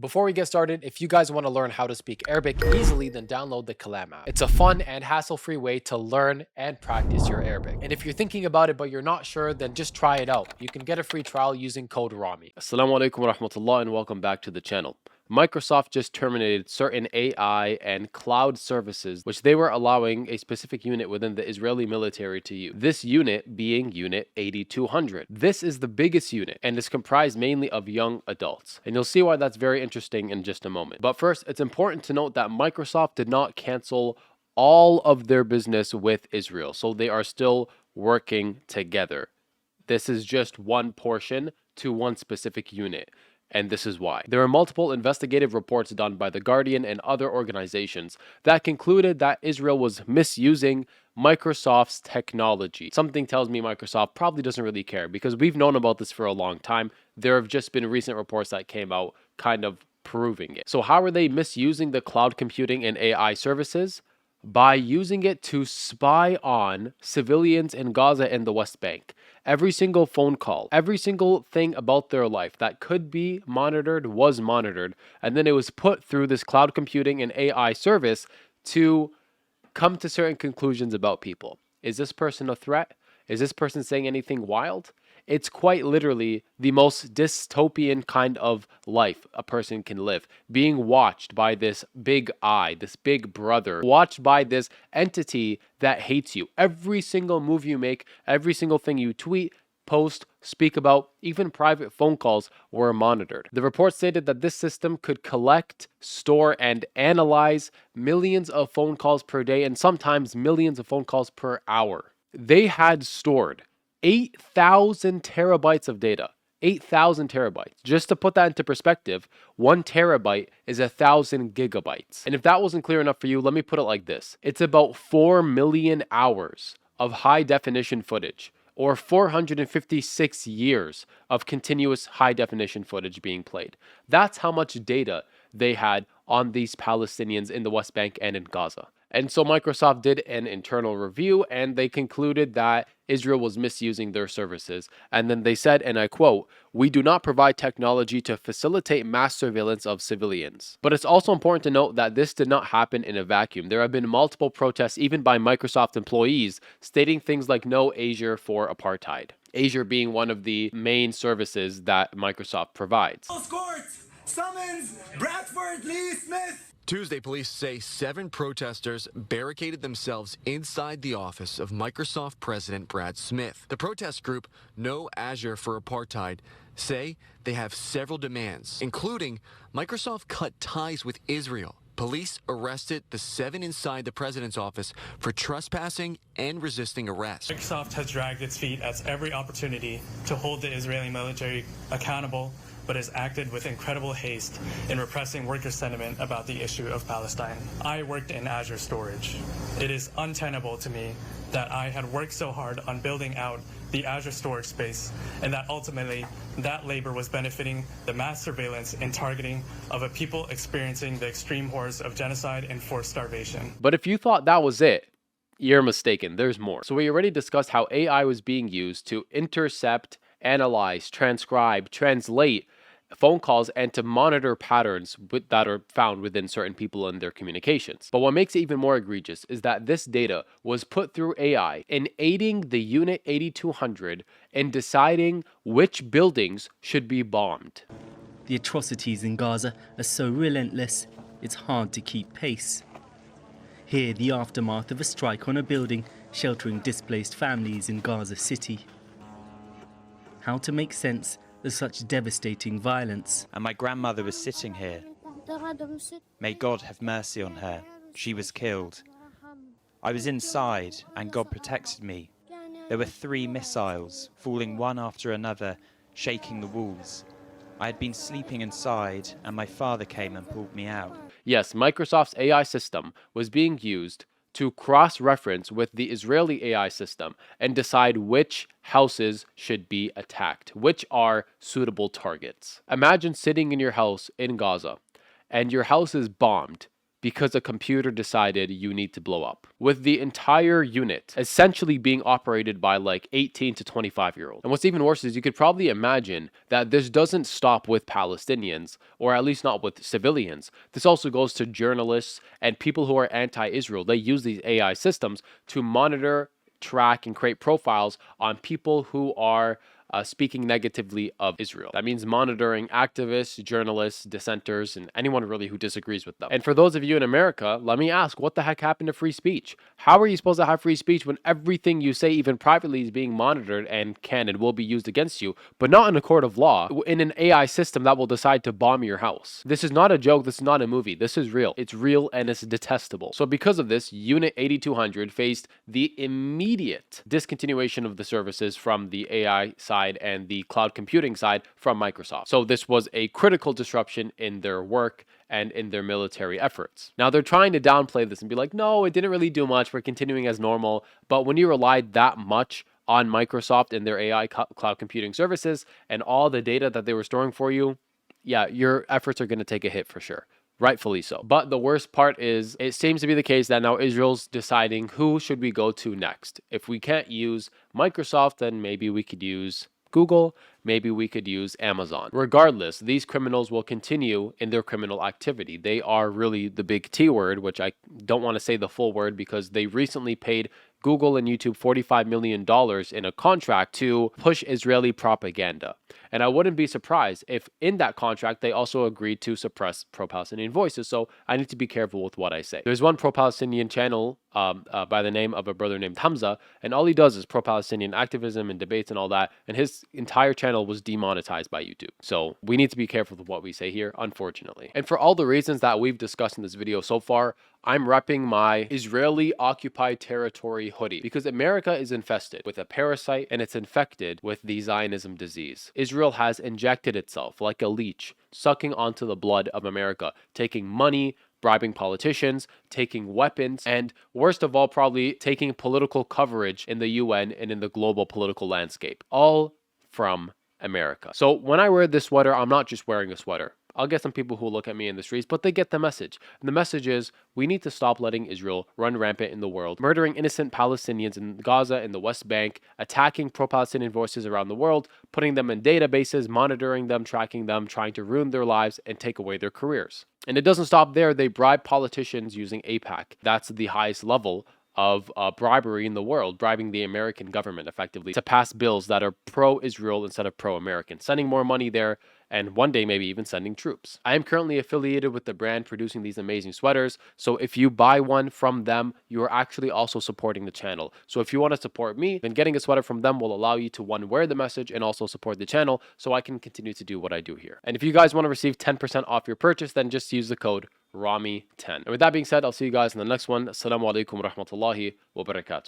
Before we get started, if you guys want to learn how to speak Arabic easily, then download the Kalam app. It's a fun and hassle-free way to learn and practice your Arabic. And if you're thinking about it but you're not sure, then just try it out. You can get a free trial using code Rami. Assalamu alaikum wa rahmatullah and welcome back to the channel. Microsoft just terminated certain AI and cloud services which they were allowing a specific unit within the Israeli military to use. This unit being Unit 8200. This is the biggest unit and is comprised mainly of young adults. And you'll see why that's very interesting in just a moment. But first, it's important to note that Microsoft did not cancel all of their business with Israel. So they are still working together. This is just one portion to one specific unit. And this is why. There are multiple investigative reports done by The Guardian and other organizations that concluded that Israel was misusing Microsoft's technology. Something tells me Microsoft probably doesn't really care because we've known about this for a long time. There have just been recent reports that came out kind of proving it. So how are they misusing the cloud computing and AI services? By using it to spy on civilians in Gaza and the West Bank. Every single phone call, every single thing about their life that could be monitored was monitored, and then it was put through this cloud computing and AI service to come to certain conclusions about people. Is this person a threat? Is this person saying anything wild? It's quite literally the most dystopian kind of life a person can live. Being watched by this big eye, this big brother, watched by this entity that hates you. Every single move you make, every single thing you tweet, post, speak about, even private phone calls were monitored. The report stated that this system could collect, store, and analyze millions of phone calls per day and sometimes millions of phone calls per hour. They had stored 8,000 terabytes of data. 8,000 terabytes. Just to put that into perspective, 1 terabyte is 1,000 gigabytes. And if that wasn't clear enough for you, let me put it like this. It's about 4 million hours of high definition footage, or 456 years of continuous high definition footage being played. That's how much data they had on these Palestinians in the West Bank and in Gaza. And so Microsoft did an internal review and they concluded that Israel was misusing their services. And then they said, and I quote, "We do not provide technology to facilitate mass surveillance of civilians." But it's also important to note that this did not happen in a vacuum. There have been multiple protests, even by Microsoft employees, stating things like no Azure for apartheid. Azure being one of the main services that Microsoft provides. Summons Bradford Lee Smith. Tuesday, police say 7 protesters barricaded themselves inside the office of Microsoft President Brad Smith. The protest group, No Azure for Apartheid, say they have several demands, including Microsoft cut ties with Israel. Police arrested the 7 inside the president's office for trespassing and resisting arrest. Microsoft has dragged its feet at every opportunity to hold the Israeli military accountable, but has acted with incredible haste in repressing worker sentiment about the issue of Palestine. I worked in Azure storage. It is untenable to me that I had worked so hard on building out the Azure storage space and that ultimately that labor was benefiting the mass surveillance and targeting of a people experiencing the extreme horrors of genocide and forced starvation. But if you thought that was it, you're mistaken. There's more. So we already discussed how AI was being used to intercept, analyze, transcribe, translate phone calls and to monitor patterns that are found within certain people and their communications. But what makes it even more egregious is that this data was put through AI in aiding the Unit 8200 in deciding which buildings should be bombed. The atrocities in Gaza are so relentless, it's hard to keep pace. Here, the aftermath of a strike on a building sheltering displaced families in Gaza City. How to make sense of such devastating violence. And my grandmother was sitting here. May God have mercy on her. She was killed. I was inside and God protected me. There were 3 missiles falling one after another, shaking the walls. I had been sleeping inside and my father came and pulled me out. Yes, Microsoft's AI system was being used to cross-reference with the Israeli AI system and decide which houses should be attacked, which are suitable targets. Imagine sitting in your house in Gaza and your house is bombed because a computer decided you need to blow up. With the entire unit essentially being operated by like 18 to 25-year-olds. And what's even worse is you could probably imagine that this doesn't stop with Palestinians, or at least not with civilians. This also goes to journalists and people who are anti-Israel. They use these AI systems to monitor, track, and create profiles on people who are speaking negatively of Israel. That means monitoring activists, journalists, dissenters, and anyone really who disagrees with them. And for those of you in America, let me ask, what the heck happened to free speech? How are you supposed to have free speech when everything you say, even privately, is being monitored and can and will be used against you, but not in a court of law, in an AI system that will decide to bomb your house? This is not a joke. This is not a movie. This is real. It's real and it's detestable. So because of this, Unit 8200 faced the immediate discontinuation of the services from the AI side and the cloud computing side from Microsoft. So this was a critical disruption in their work and in their military efforts. Now they're trying to downplay this and be like, no, it didn't really do much. We're continuing as normal. But when you relied that much on Microsoft and their AI cloud computing services and all the data that they were storing for you, yeah, your efforts are going to take a hit for sure. Rightfully so. But the worst part is it seems to be the case that now Israel's deciding who should we go to next. If we can't use Microsoft, then maybe we could use Google, maybe we could use Amazon. Regardless, these criminals will continue in their criminal activity. They are really the big T word, which I don't want to say the full word because they recently paid Google and YouTube $45 million in a contract to push Israeli propaganda. And I wouldn't be surprised if in that contract they also agreed to suppress pro-Palestinian voices. So I need to be careful with what I say. There's one pro-Palestinian channel by the name of a brother named Hamza, and all he does is pro-Palestinian activism and debates and all that. And his entire channel was demonetized by YouTube. So we need to be careful with what we say here, unfortunately. And for all the reasons that we've discussed in this video so far, I'm repping my Israeli occupied territory hoodie because America is infested with a parasite and it's infected with the Zionism disease. Israel has injected itself like a leech, sucking onto the blood of America, taking money, bribing politicians, taking weapons, and worst of all, probably taking political coverage in the UN and in the global political landscape, all from America. So when I wear this sweater, I'm not just wearing a sweater. I'll get some people who look at me in the streets, but they get the message. And the message is we need to stop letting Israel run rampant in the world, murdering innocent Palestinians in Gaza and the West Bank, attacking pro-Palestinian voices around the world, putting them in databases, monitoring them, tracking them, trying to ruin their lives and take away their careers. And it doesn't stop there. They bribe politicians using AIPAC. That's the highest level of bribery in the world, bribing the American government effectively to pass bills that are pro-Israel instead of pro-American, sending more money there, and one day maybe even sending troops. I am currently affiliated with the brand producing these amazing sweaters, so if you buy one from them, you are actually also supporting the channel. So if you want to support me, then getting a sweater from them will allow you to, one, wear the message and also support the channel so I can continue to do what I do here. And if you guys want to receive 10% off your purchase, then just use the code Rami10. And with that being said, I'll see you guys in the next one. Assalamu alaikum wa rahmatullahi wa barakatuh.